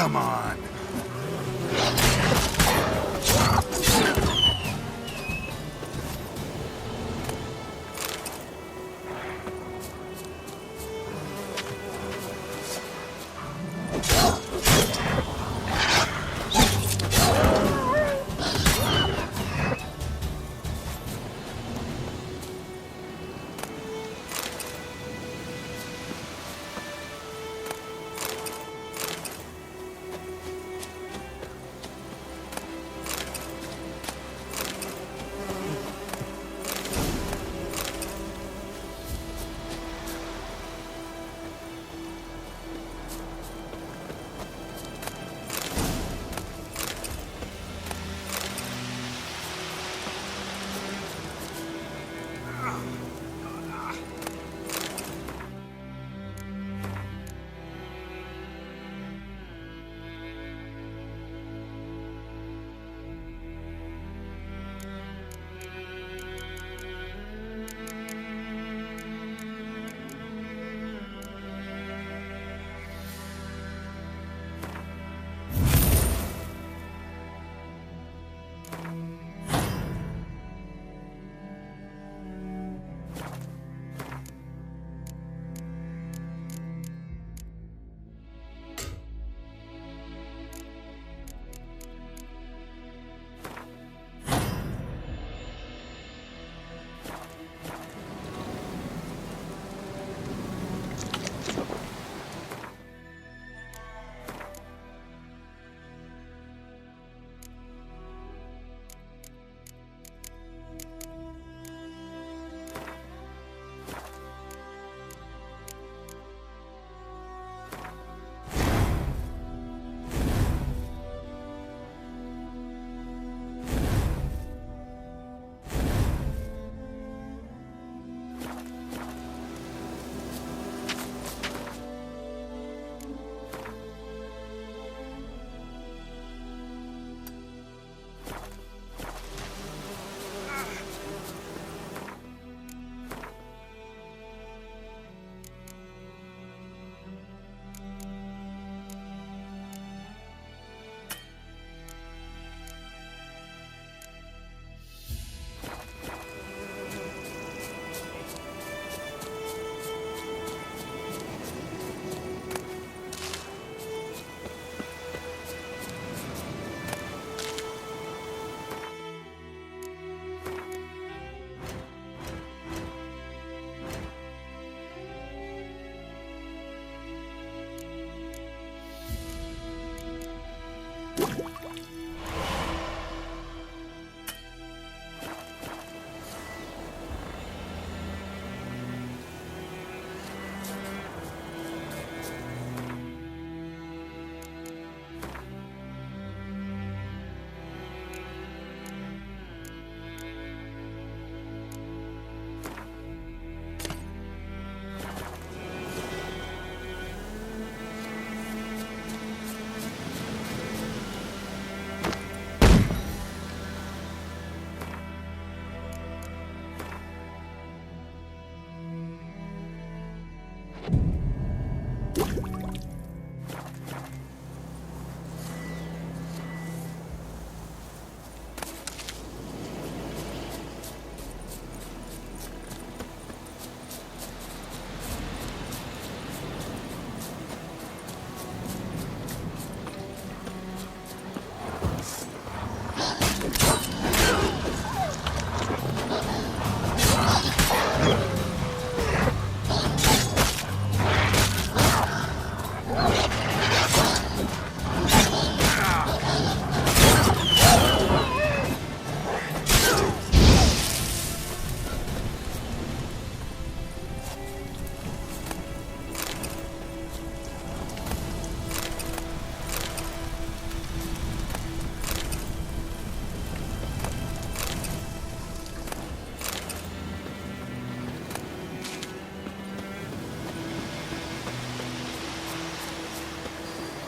Come on.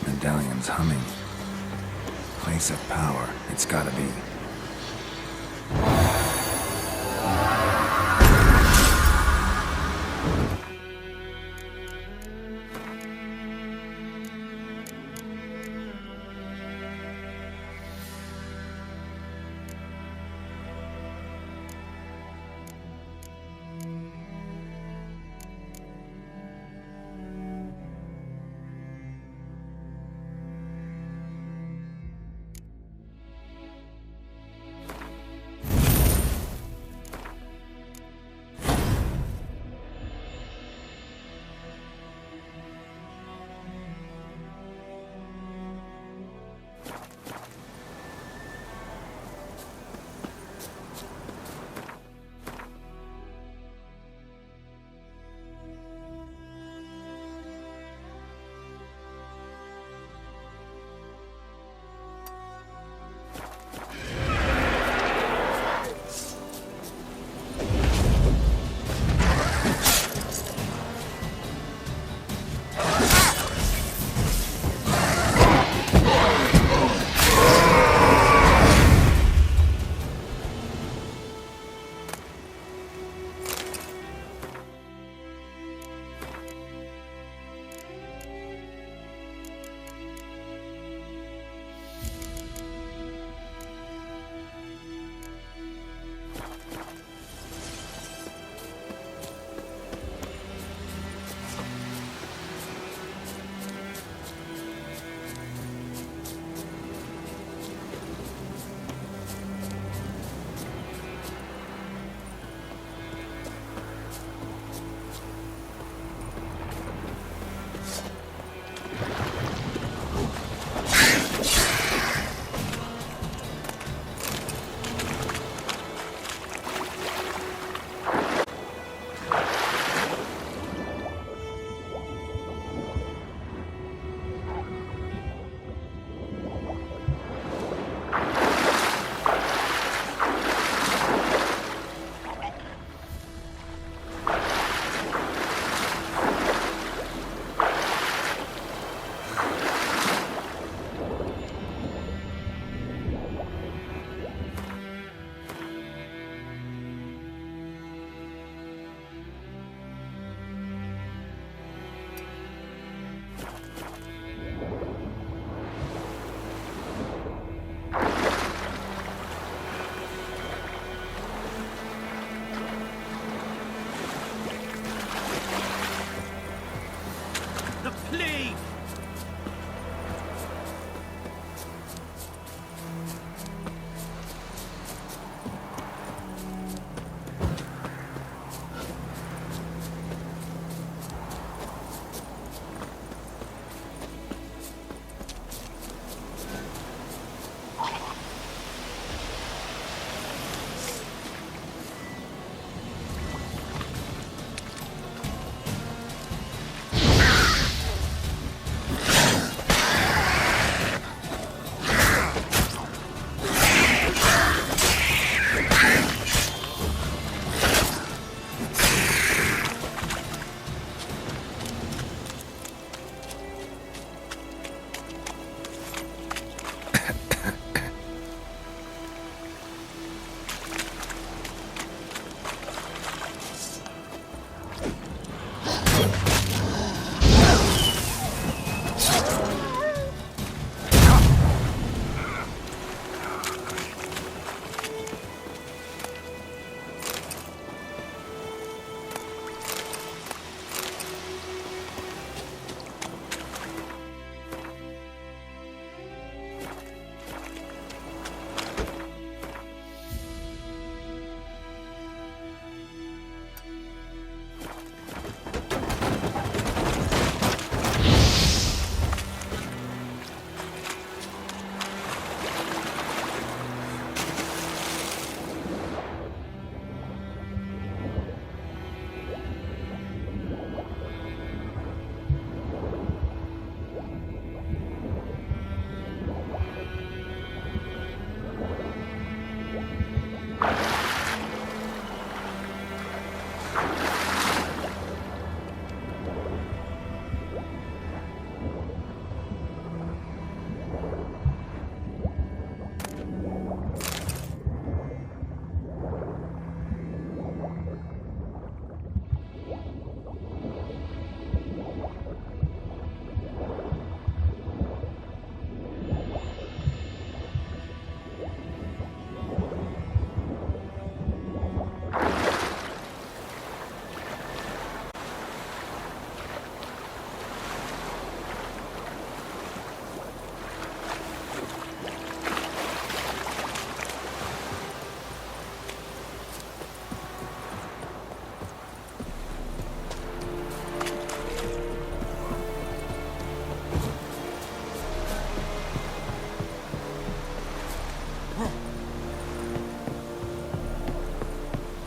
Medallion's humming. Place of power, it's gotta be.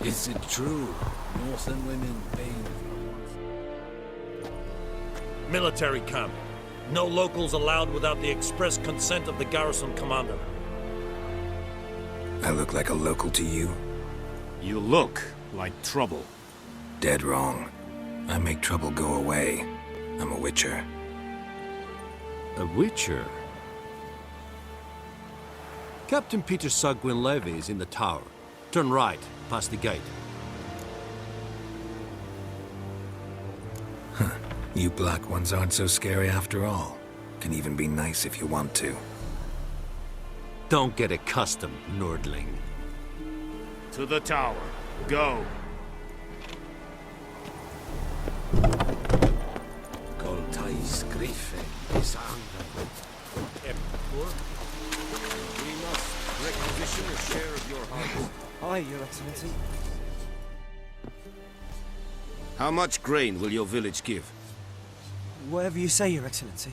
Is it true? Northern women paying for... Military camp. No locals allowed without the express consent of the garrison commander. I look like a local to you? You look like trouble. Dead wrong. I make trouble go away. I'm a witcher. A witcher? Captain Peter Sagwin Levy is in the tower. Turn right, past the gate. You black ones aren't so scary after all. Can even be nice if you want to. Don't get accustomed, Nordling. To the tower. Go. Goltais Griffin is We must requisition a share of your harvest. Aye, Your Excellency. How much grain will your village give? Whatever you say, Your Excellency.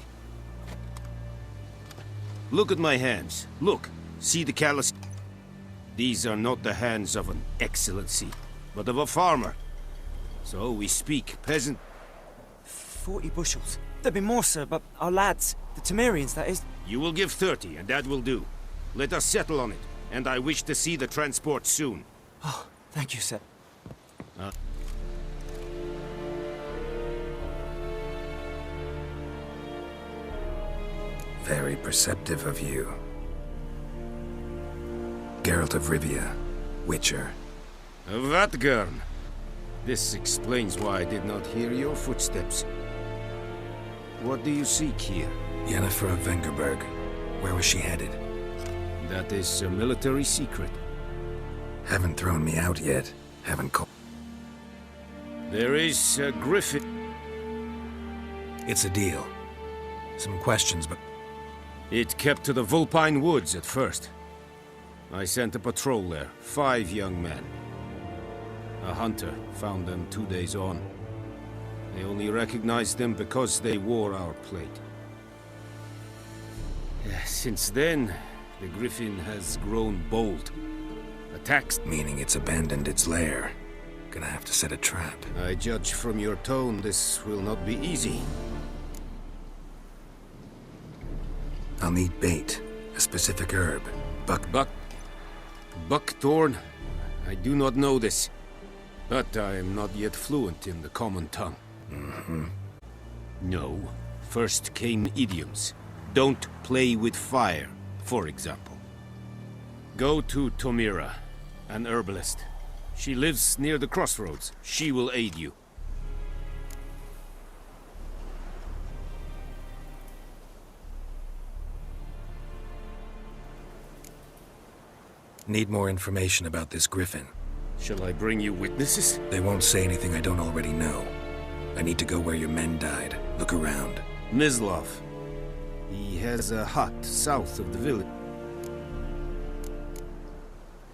Look at my hands. Look. See the callus? These are not the hands of an excellency, but of a farmer. So we speak peasant. 40 bushels. There'd be more, sir, but our lads, the Temerians, that is... You will give 30, and that will do. Let us settle on it, and I wish to see the transport soon. Oh, thank you, sir. Very perceptive of you. Geralt of Rivia, Witcher. Vatgern. This explains why I did not hear your footsteps. What do you seek here? Yennefer of Vengerberg. Where was she headed? That is a military secret. Haven't thrown me out yet. Haven't called. There is a griffin. It's a deal. Some questions, but... It kept to the Vulpine Woods at first. I sent a patrol there, 5 young men. A hunter found them 2 days on. They only recognized them because they wore our plate. Since then, the griffin has grown bold. Attacks... Meaning it's abandoned its lair. Gonna have to set a trap. I judge from your tone this will not be easy. I'll need bait. A specific herb. Buckthorn? I do not know this. But I am not yet fluent in the common tongue. No. First came idioms. Don't play with fire, for example. Go to Tomira, an herbalist. She lives near the crossroads. She will aid you. Need more information about this griffin. Shall I bring you witnesses? They won't say anything I don't already know. I need to go where your men died. Look around. Mislav. He has a hut south of the village.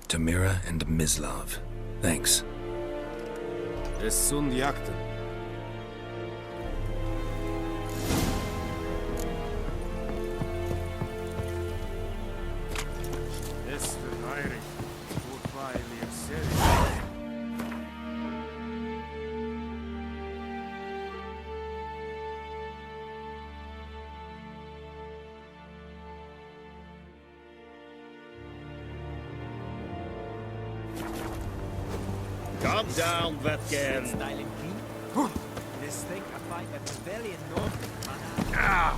Tamira and Mislav. Thanks. Es sunt jakten. Es verheirig. Voorbij Liexeri. Calm down, Vatgern. Styling clean. This thing I find a rebellion north. Ah!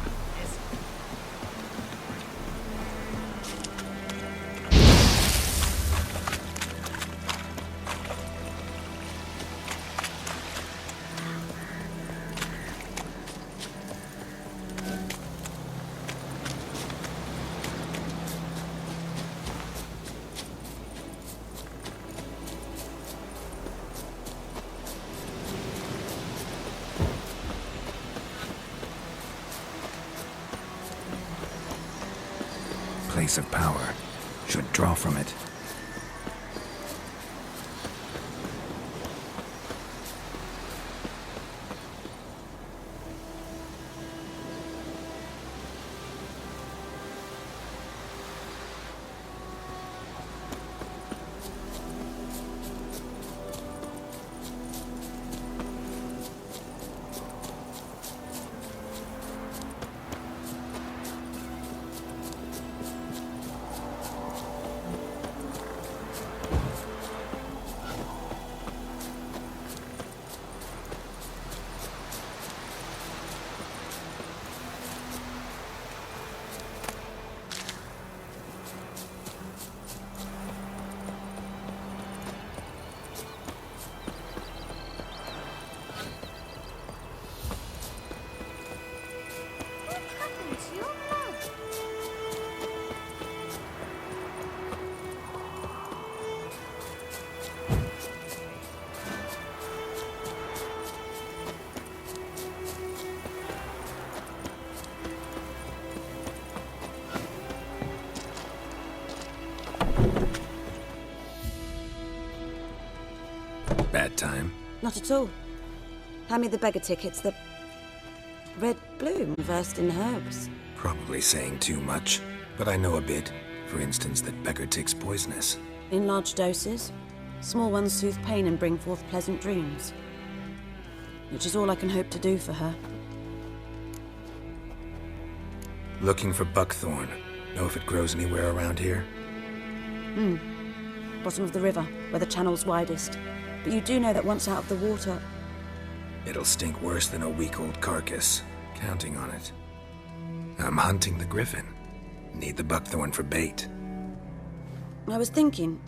Place of power. Should draw from it. bad time? Not at all. Hand me the beggar tickets, the red bloom versed in herbs. Probably saying too much, but I know a bit. For instance, that beggar tick's poisonous. In large doses. Small ones soothe pain and bring forth pleasant dreams. Which is all I can hope to do for her. Looking for buckthorn. Know if it grows anywhere around here? Bottom of the river, where the channel's widest. But you do know that once out of the water... It'll stink worse than a week-old carcass. Counting on it. I'm hunting the griffin. Need the buckthorn for bait. I was thinking...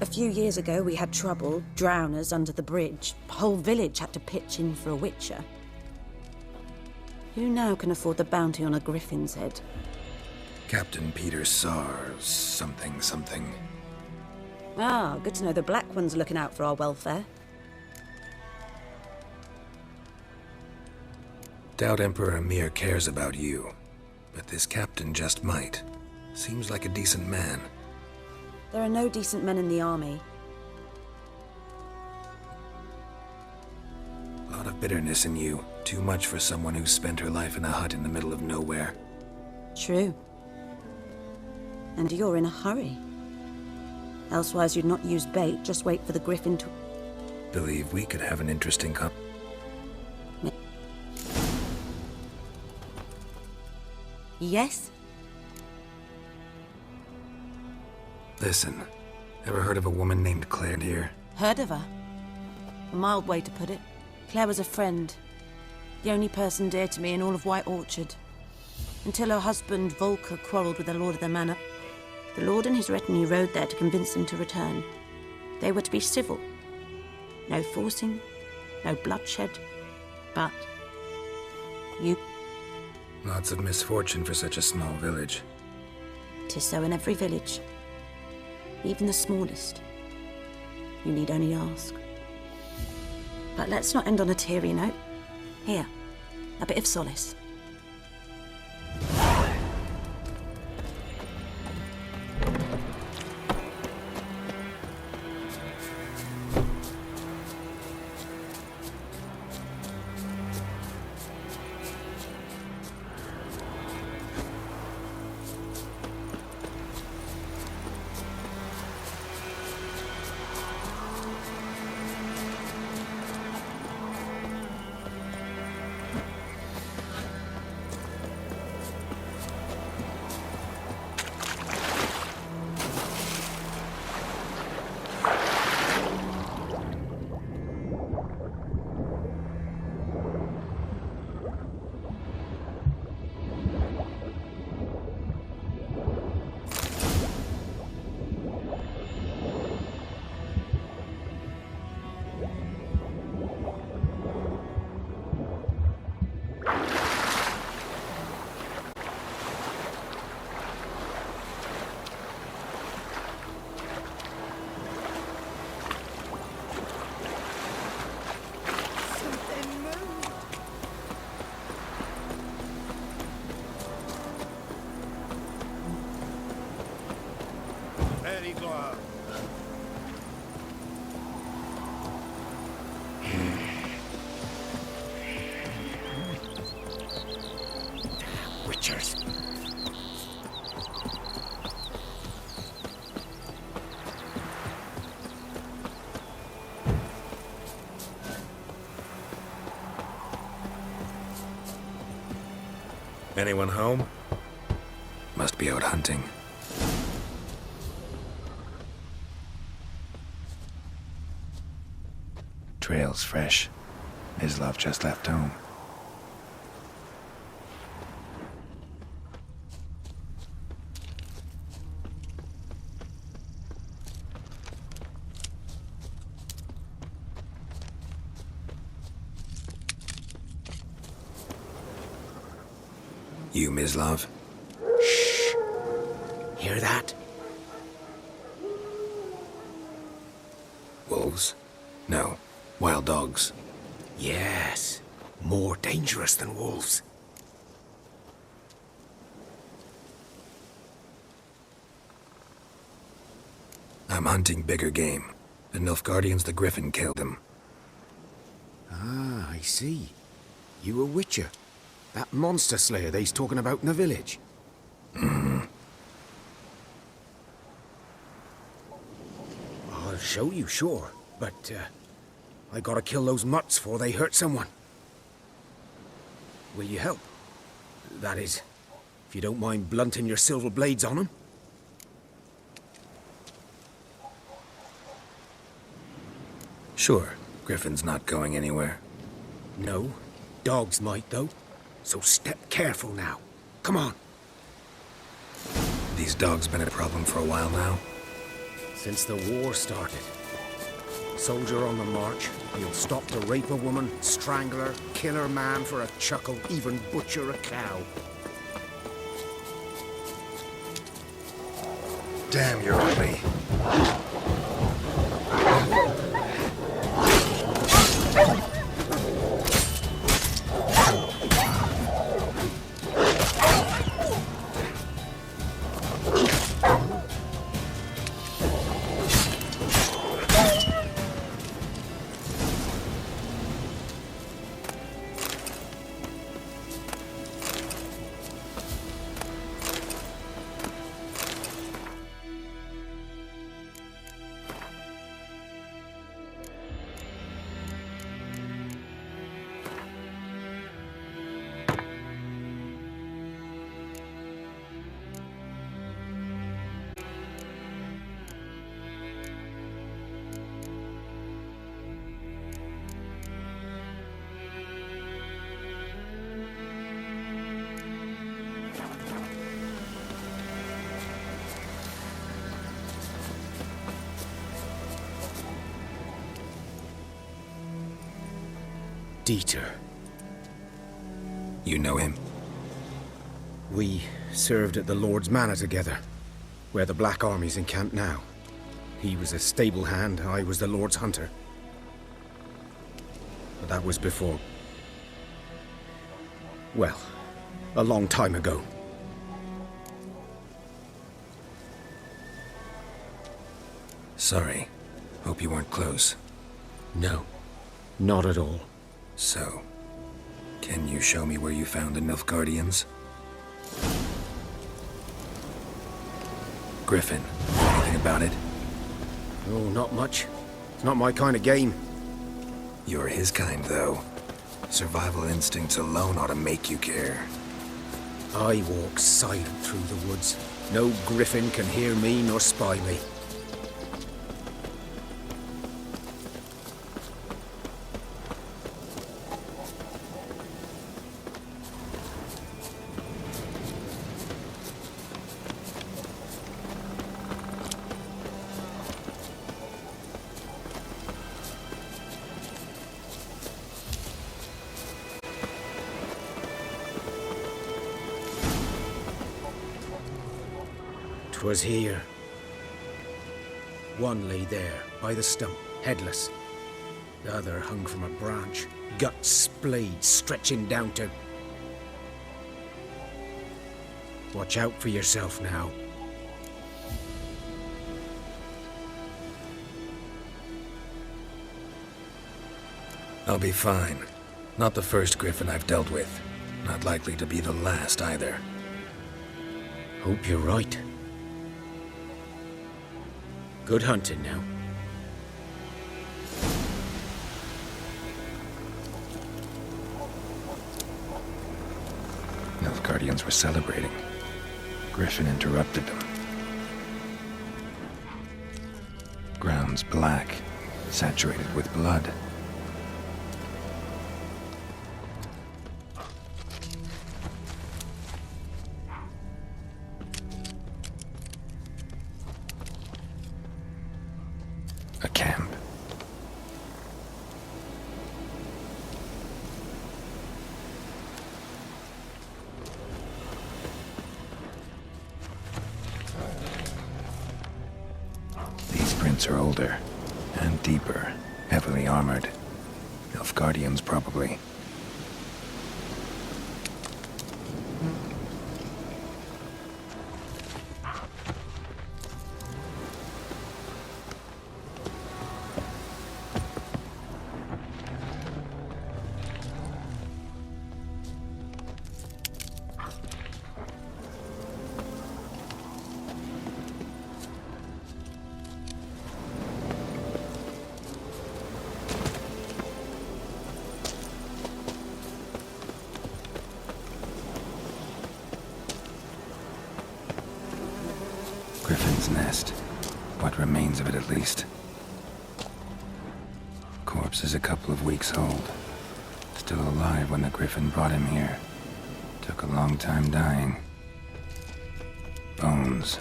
A few years ago we had trouble, drowners under the bridge. The whole village had to pitch in for a witcher. Who now can afford the bounty on a griffin's head? Captain Peter Sars, something. Ah, good to know the Black One's looking out for our welfare. Doubt Emperor Emir cares about you, but this captain just might. Seems like a decent man. There are no decent men in the army. A lot of bitterness in you. Too much for someone who spent her life in a hut in the middle of nowhere. True. And you're in a hurry. Elsewise you'd not use bait, just wait for the griffin to... Believe we could have an interesting Yes? Listen, ever heard of a woman named Claire here? Heard of her? A mild way to put it. Claire was a friend. The only person dear to me in all of White Orchard. Until her husband, Volker, quarrelled with the lord of the manor. The lord and his retinue rode there to convince them to return. They were to be civil. No forcing, no bloodshed, but... you... Lots of misfortune for such a small village. 'Tis so in every village. Even the smallest. You need only ask. But let's not end on a teary note. Here, a bit of solace. Witchers. Anyone home? Must be out hunting. Trail's fresh. Mislav just left home. You, Mislav? Shh. Hear that? Wolves? No. Wild dogs. Yes. More dangerous than wolves. I'm hunting bigger game. The Nilfgaardians the Griffin killed him. Ah, I see. You a witcher. That monster slayer they's talking about in the village. I'll show you, sure. But, I gotta kill those mutts before they hurt someone. Will you help? That is, if you don't mind blunting your silver blades on them. Sure, Griffin's not going anywhere. No, dogs might though. So step careful now. Come on. These dogs been a problem for a while now. Since the war started. Soldier on the march, he'll stop to rape a woman, strangle her, kill her man for a chuckle, even butcher a cow. Damn, you're ugly. Dieter. You know him? We served at the Lord's Manor together, where the Black Army's encamped now. He was a stable hand, I was the Lord's hunter. But that was before... well, a long time ago. Sorry. Hope you weren't close. No, not at all. So, can you show me where you found the Nilfgaardians? Griffin, anything about it? Oh, not much. It's not my kind of game. You're his kind, though. Survival instincts alone ought to make you care. I walk silent through the woods. No griffin can hear me nor spy me. Was here. One lay there, by the stump, headless. The other hung from a branch, guts splayed, stretching down to... Watch out for yourself now. I'll be fine. Not the first Griffin I've dealt with. Not likely to be the last, either. Hope you're right. Good hunting now. Nilfgaardians were celebrating. Griffin interrupted them. Ground's black, saturated with blood. A camp. These prints are older and deeper, heavily armored. Nilfgaardians, probably. griffin's nest. What remains of it, at least. Corpse is a couple of weeks old. Still alive when the griffin brought him here. Took a long time dying. Bones.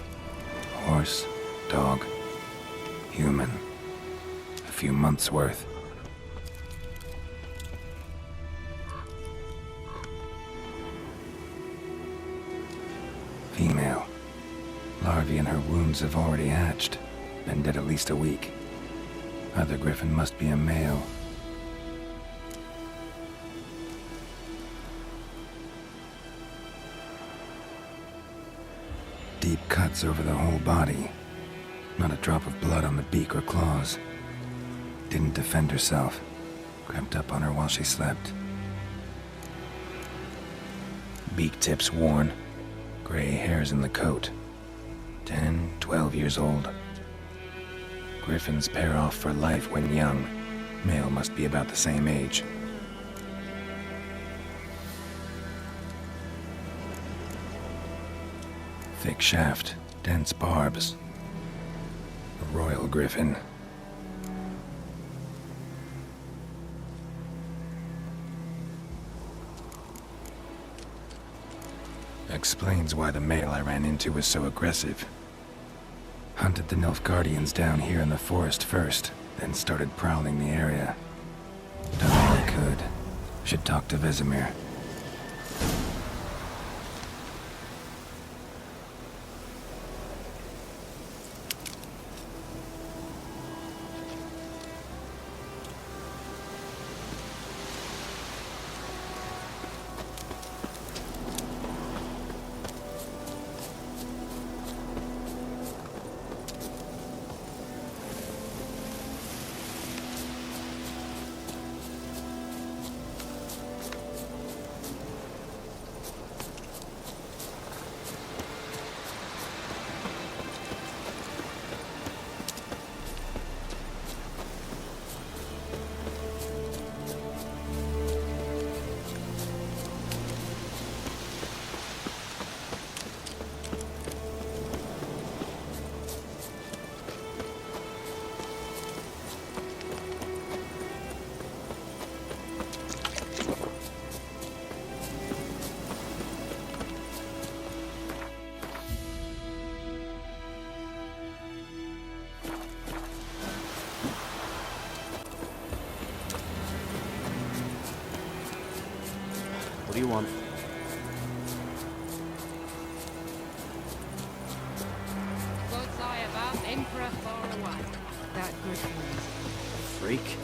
Horse, dog, human. A few months' worth. Female. Larvae in her wounds have already hatched. Been dead at least a week. Other griffin must be a male. Deep cuts over the whole body. Not a drop of blood on the beak or claws. Didn't defend herself. Crept up on her while she slept. Beak tips worn. Gray hairs in the coat. 10, 12 years old. Griffins pair off for life when young. Male must be about the same age. Thick shaft, dense barbs. A royal griffin. Explains why the male I ran into was so aggressive. Hunted the Nilfgaardians down here in the forest first, then started prowling the area. Done all I could. Should talk to Vesemir. What do you want? God's eye about Emperor far away. That griffin is Freak?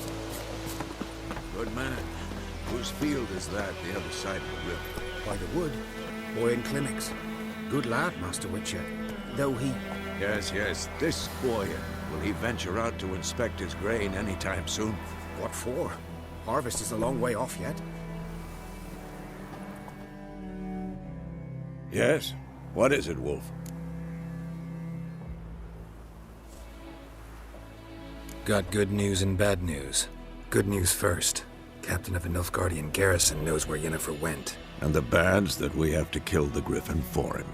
Good man. Whose field is that, the other side of the river? By the wood. Boy in clinics. Good lad, Master Witcher. Though he... Yes, this boy. Will he venture out to inspect his grain anytime soon? What for? Harvest is a long way off yet. Yes? What is it, Wolf? Got good news and bad news. Good news first. Captain of a Nilfgaardian garrison knows where Yennefer went. And the bad's that we have to kill the griffin for him.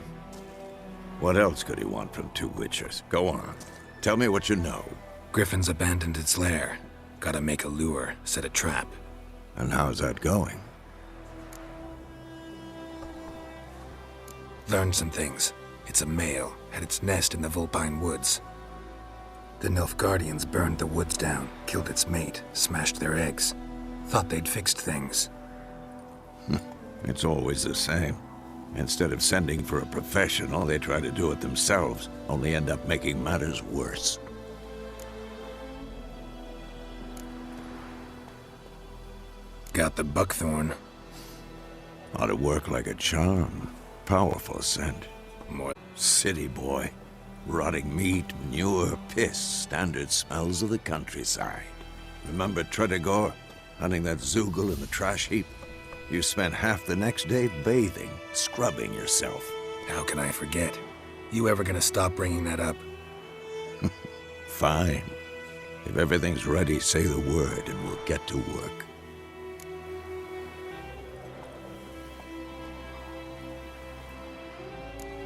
What else could he want from two witchers? Go on. Tell me what you know. Griffin's abandoned its lair. Gotta make a lure, set a trap. And how's that going? Learned some things. It's a male, had its nest in the Vulpine Woods. The Nilfgaardians burned the woods down, killed its mate, smashed their eggs. Thought they'd fixed things. It's always the same. Instead of sending for a professional, they try to do it themselves, only end up making matters worse. Got the buckthorn. Ought to work like a charm. Powerful scent. More City boy. Rotting meat, manure, piss, standard smells of the countryside. Remember Tredegor? Hunting that Zoogle in the trash heap? You spent half the next day bathing, scrubbing yourself. How can I forget? You ever gonna stop bringing that up? Fine. If everything's ready, say the word and we'll get to work.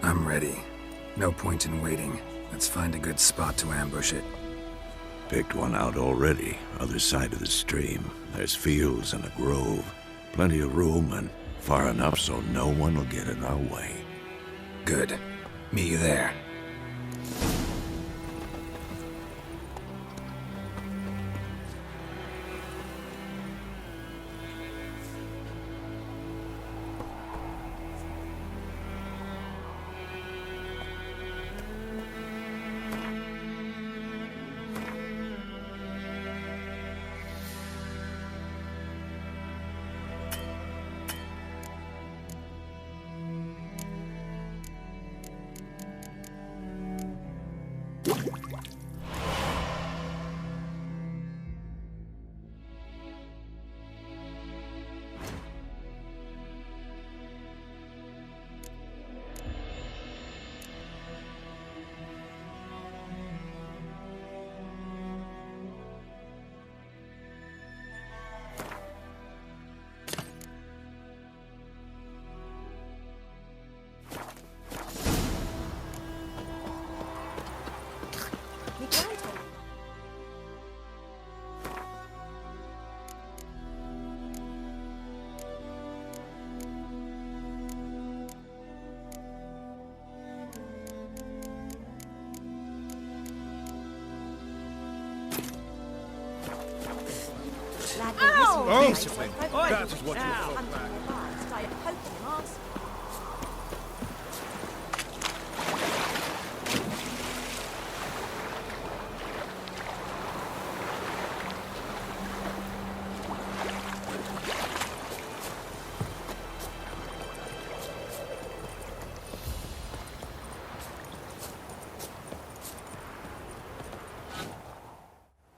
I'm ready. No point in waiting. Let's find a good spot to ambush it. Picked one out already, other side of the stream. There's fields and a grove. Plenty of room and far enough so no one will get in our way. Good. Meet you there. Basically, that is what you look like.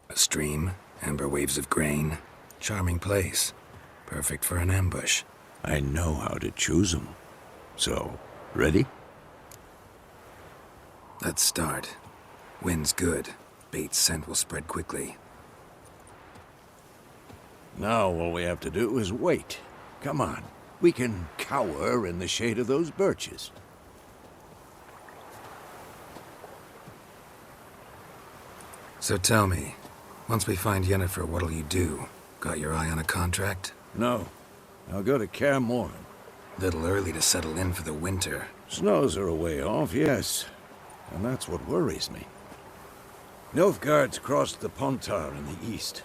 A stream, amber waves of grain. Charming place. Perfect for an ambush. I know how to choose them. So, ready? Let's start. Wind's good. Bait's scent will spread quickly. Now all we have to do is wait. Come on. We can cower in the shade of those birches. So tell me, once we find Yennefer, what'll you do? Got your eye on a contract? No. I'll go to Kaer Morhen. Little early to settle in for the winter. Snows are a way off, yes. And that's what worries me. Nilfgaard's crossed the Pontar in the east.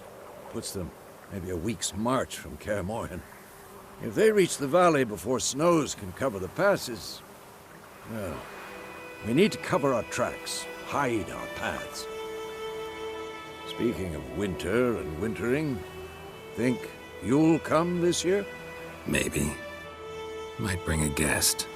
Puts them maybe a week's march from Kaer Morhen. If they reach the valley before snows can cover the passes, well, we need to cover our tracks, hide our paths. Speaking of winter and wintering, think you'll come this year? Maybe. Might bring a guest.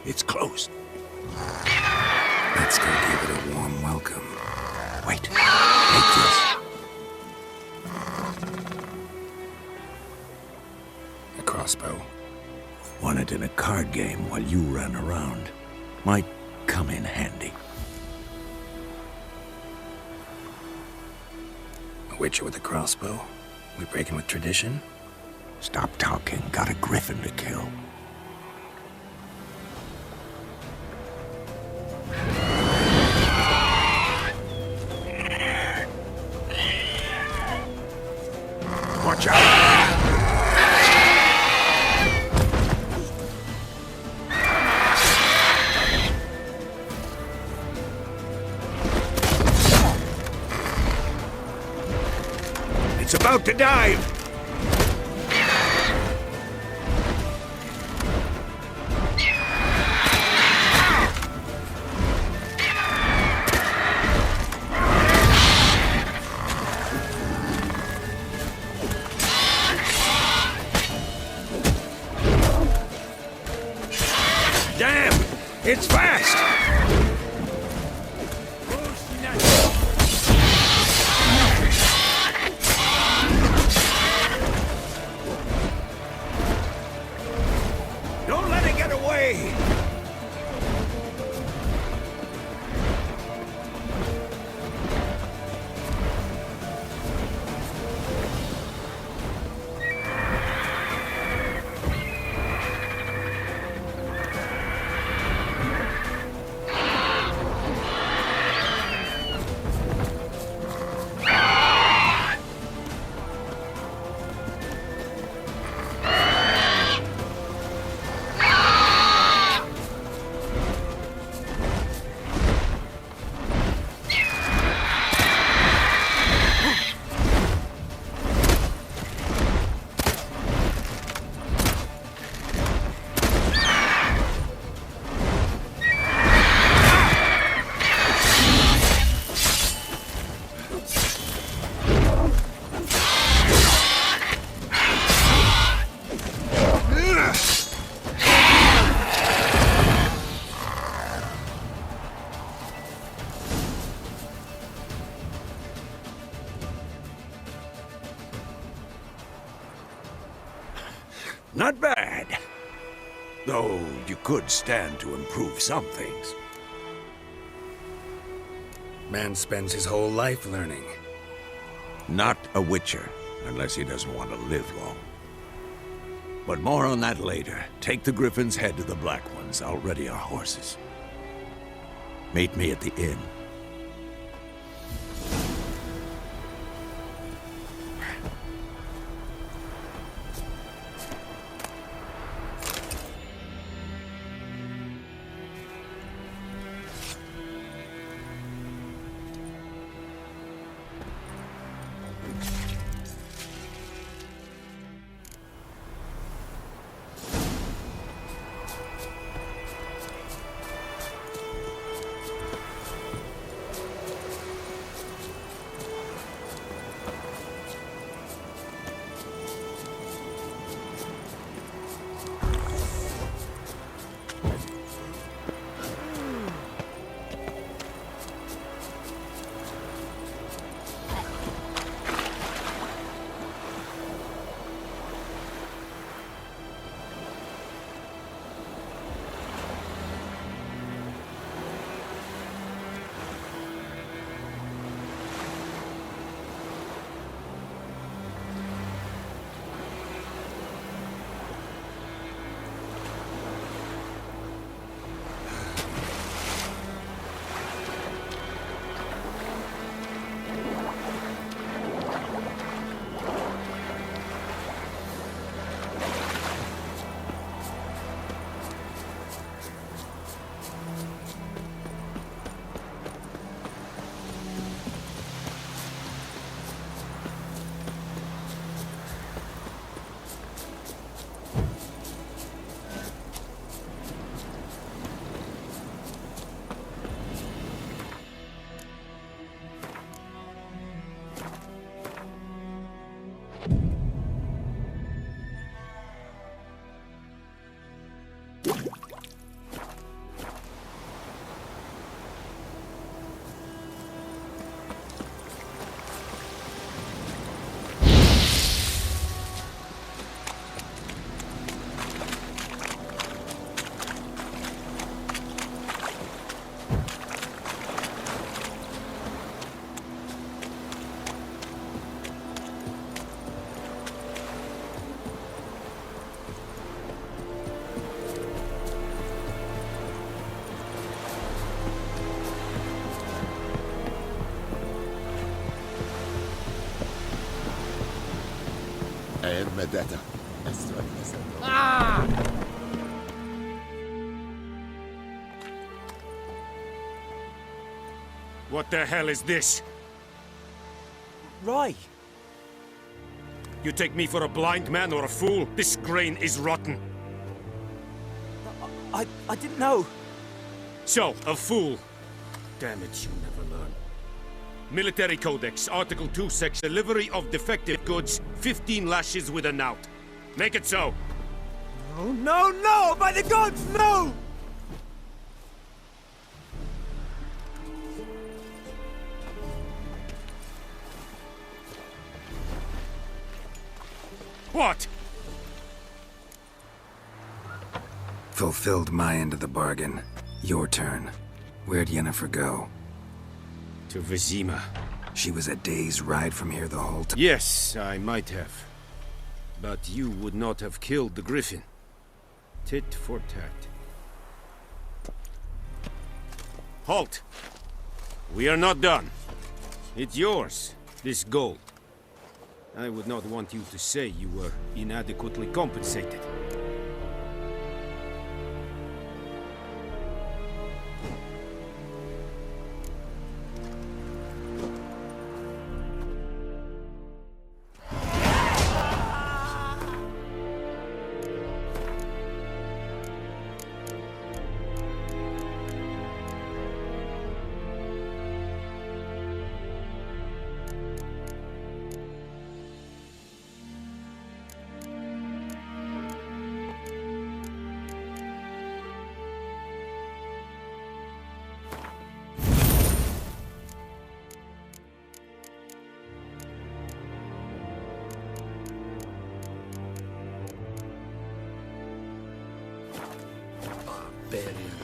It's closed. Let's go give it a warm welcome. Wait. Take this. A crossbow. Won it in a card game while you ran around. Might come in handy. A witcher with a crossbow? We breaking with tradition? Stop talking. Got a griffin to kill. Watch out! It's about to dive! Damn! It's fast! Don't let it get away! Not bad. Though you could stand to improve some things. Man spends his whole life learning. Not a Witcher, unless he doesn't want to live long. But more on that later. Take the Griffin's head to the Black Ones. I'll ready our horses. Meet me at the inn. What the hell is this? Rai! You take me for a blind man or a fool? This grain is rotten. I didn't know. So, a fool. Damn it, you never learn. Military Codex, Article 2, Section Delivery of defective goods, 15 lashes with a knout. Make it so. Oh, no, no! By the gods, no! What? Fulfilled my end of the bargain. Your turn. Where'd Yennefer go? To Vizima. She was a day's ride from here the whole time. Yes, I might have. But you would not have killed the Griffin. Tit for tat. Halt! We are not done. It's yours, this gold. I would not want you to say you were inadequately compensated.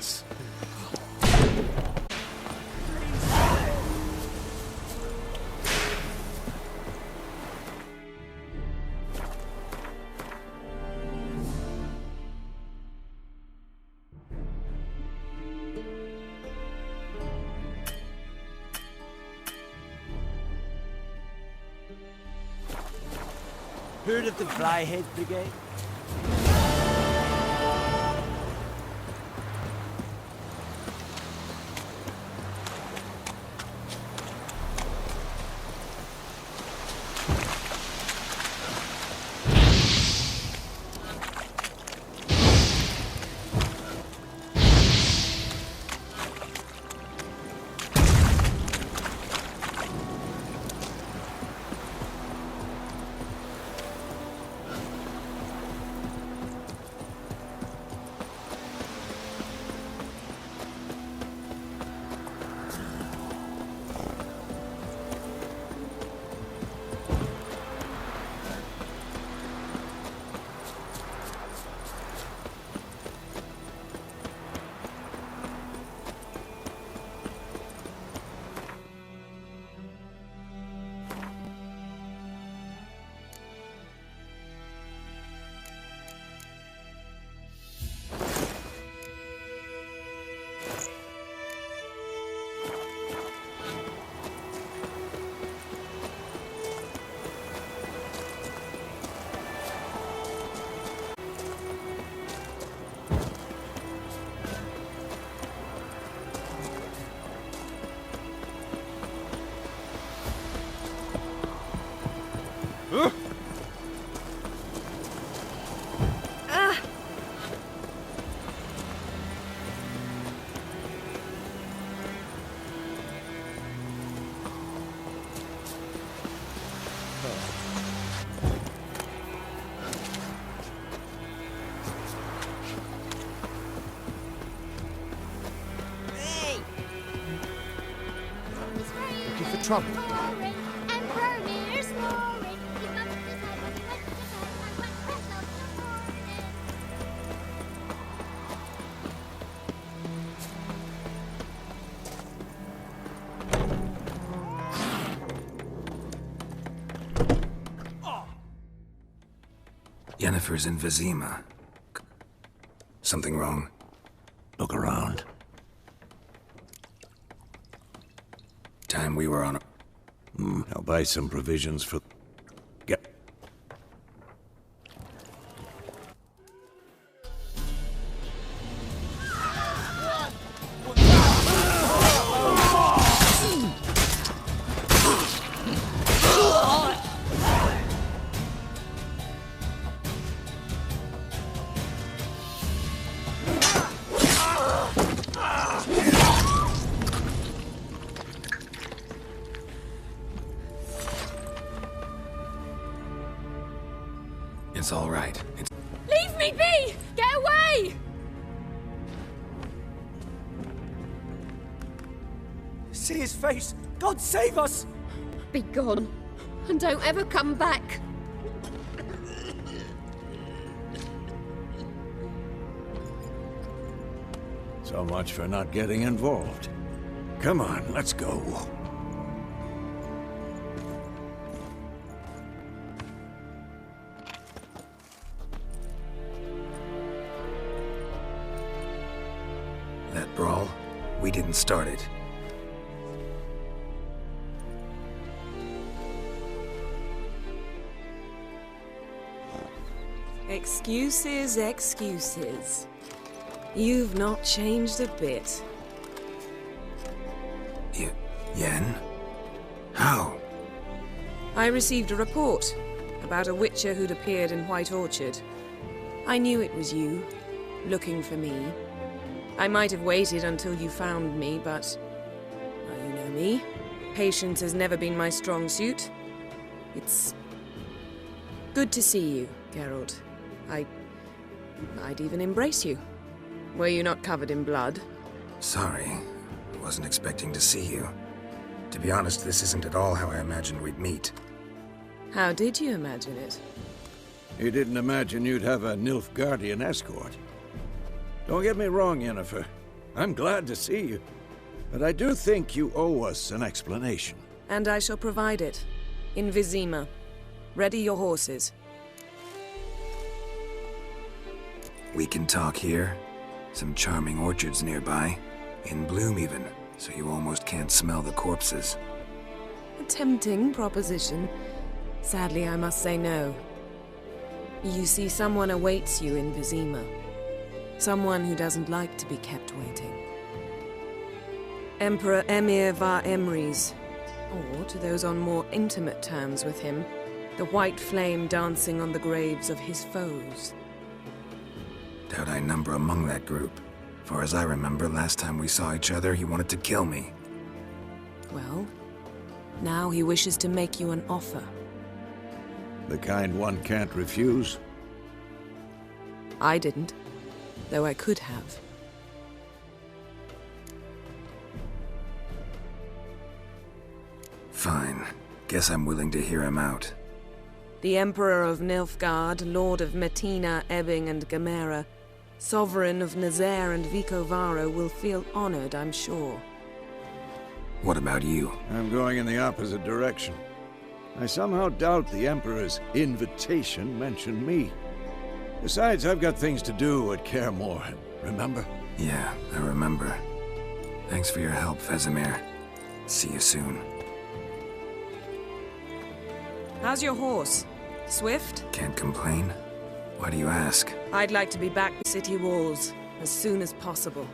chance. Heard of the Flyhead Brigade? Looking for trouble? Yennefer's in Vizima. Something wrong? Look around. Time we were on a... I'll buy some provisions for... Get... It's all right. It's... Leave me be! Get away! See his face! God save us! Be gone. And don't ever come back. So much for not getting involved. Come on, let's go. That brawl, we didn't start it. Excuses, excuses. You've not changed a bit. Yen? How? I received a report about a witcher who'd appeared in White Orchard. I knew it was you, looking for me. I might have waited until you found me, but... well, you know me. Patience has never been my strong suit. It's... good to see you, Geralt. I'd even embrace you. Were you not covered in blood? Sorry. Wasn't expecting to see you. To be honest, this isn't at all how I imagined we'd meet. How did you imagine it? You didn't imagine you'd have a Nilfgaardian escort. Don't get me wrong, Yennefer. I'm glad to see you. But I do think you owe us an explanation. And I shall provide it. In Vizima. Ready your horses. We can talk here. Some charming orchards nearby. In bloom even, so you almost can't smell the corpses. A tempting proposition. Sadly, I must say no. You see, someone awaits you in Vizima. Someone who doesn't like to be kept waiting. Emperor Emir var Emreis, or to those on more intimate terms with him, the white flame dancing on the graves of his foes. Doubt I number among that group. Far as I remember, last time we saw each other, he wanted to kill me. Well, now he wishes to make you an offer. The kind one can't refuse. I didn't, though I could have. Fine. Guess I'm willing to hear him out. The Emperor of Nilfgaard, Lord of Metina, Ebbing and Gamera, Sovereign of Nazaire and Vicovaro will feel honored, I'm sure. What about you? I'm going in the opposite direction. I somehow doubt the Emperor's invitation mentioned me. Besides, I've got things to do at Kaer Morhen, remember? Yeah, I remember. Thanks for your help, Vesemir. See you soon. How's your horse? Swift? Can't complain. Why do you ask? I'd like to be back in city walls as soon as possible.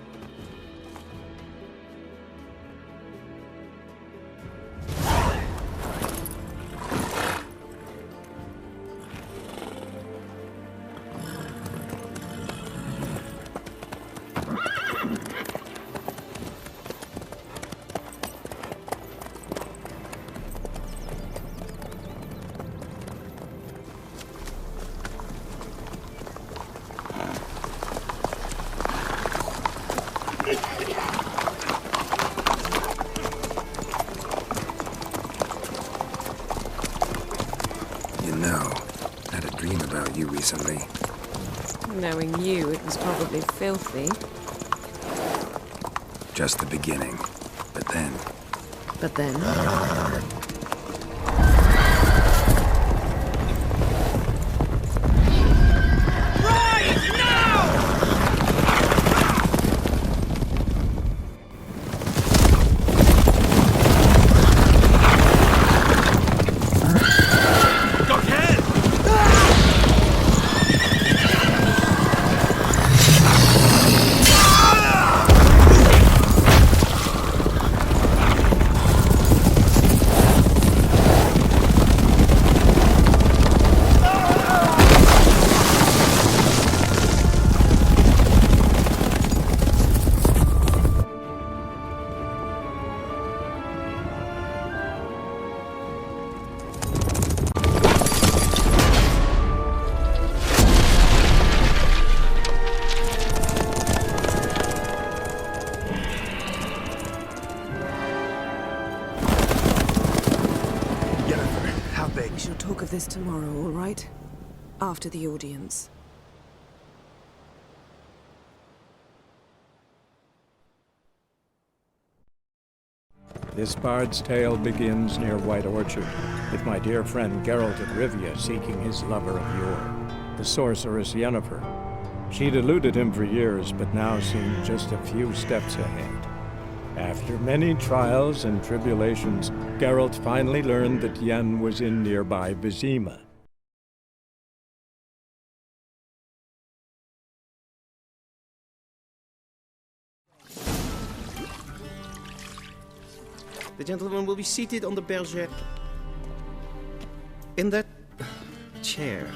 Recently. Knowing you, it was probably filthy. Just the beginning. But then... But then? This tomorrow, all right? After the audience. This bard's tale begins near White Orchard, with my dear friend Geralt of Rivia seeking his lover of yore, the sorceress Yennefer. She'd eluded him for years, but now seemed just a few steps ahead. After many trials and tribulations, Geralt finally learned that Yen was in nearby Vizima. The gentleman will be seated on the bergère. In that chair.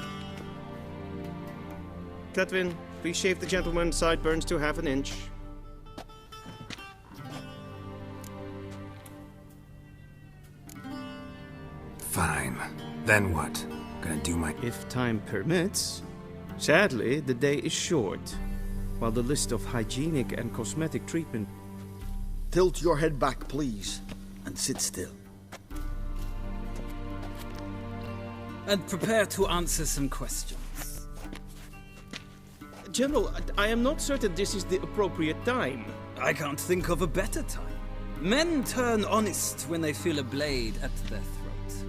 Cletwin, please shave the gentleman's sideburns to ½ inch. Fine. Then what? Gonna do my... If time permits. Sadly, the day is short. While the list of hygienic and cosmetic treatment... Tilt your head back, please, and sit still. And prepare to answer some questions. General, I am not certain this is the appropriate time. I can't think of a better time. Men turn honest when they feel a blade at their throat.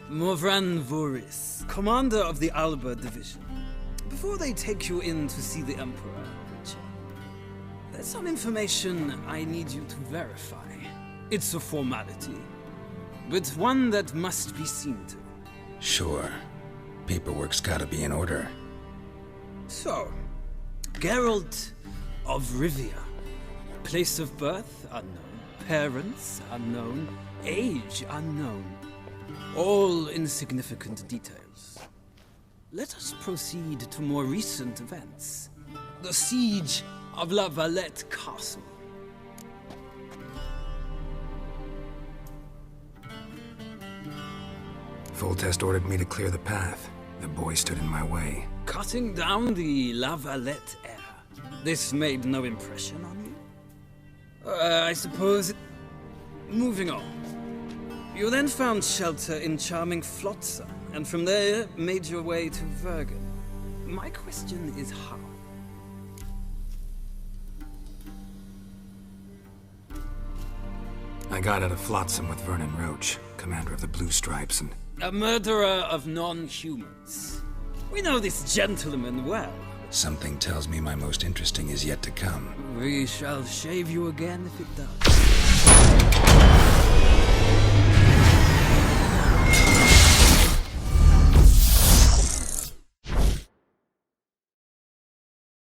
Morvran Voris, commander of the Alba Division. Before they take you in to see the Emperor, Richard, there's some information I need you to verify. It's a formality, but one that must be seen to. Sure. Paperwork's gotta be in order. So, Geralt of Rivia. Place of birth unknown. Parents unknown. Age unknown. All insignificant details. Let us proceed to more recent events. The siege of La Valette Castle. Foltest ordered me to clear the path. The boy stood in my way. Cutting down the La Valette heir. This made no impression on you? I suppose... Moving on. You then found shelter in charming Flotsam, and from there made your way to Vergen. My question is how? I got out of Flotsam with Vernon Roach, commander of the Blue Stripes, and... A murderer of non-humans. We know this gentleman well. Something tells me my most interesting is yet to come. We shall shave you again if it does.